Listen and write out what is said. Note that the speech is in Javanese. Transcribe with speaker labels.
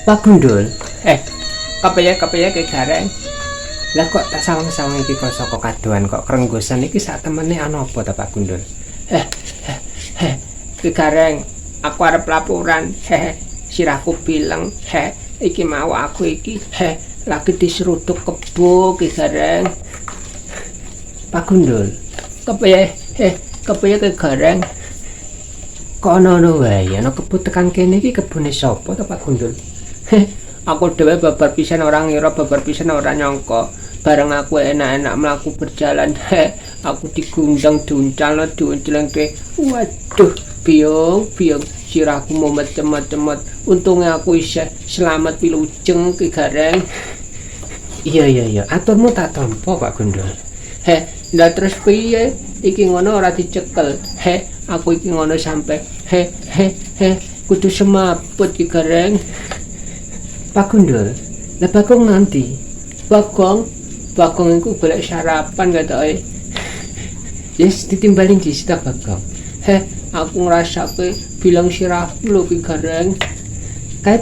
Speaker 1: Pak Gundul, kepiye Ki Gareng? Lah kok tak sawang-sawang iki kok saka kadohan kok krenggosan iki sak temene ana apa ta Pak Gundul? Ki Gareng, aku arep laporan. Sirahku bilang, iki mau aku iki lagi diseruduk kebo Ki Gareng. Pak Gundul, kepiye Ki Gareng? Kok ana wae ana kebo tekan kene iki kebune sapa ta Pak Gundul? Aku dhewe babar pisan ora ngira, babar pisan ora nyangka. Bareng aku enak-enak mlaku berjalan, aku digundang diuncalno diunclengke. Waduh, biung sirahku mumet cemet-cemet. Untunge aku isih selamat pilujeng Ki Gareng. Iya, aturmu tak tampa Pak Gundul. Lah terus piye? Iki ngono ora dicekel. Aku iki ngono sampe kudu semaput Ki Gareng. Pak Gundul, lah Bagong nanti. Bagong iku golek sarapan katoke. Yes, ditimbalin di sita Bagong. Aku ngrasake bilang sirahku lho Ki Gareng. Kae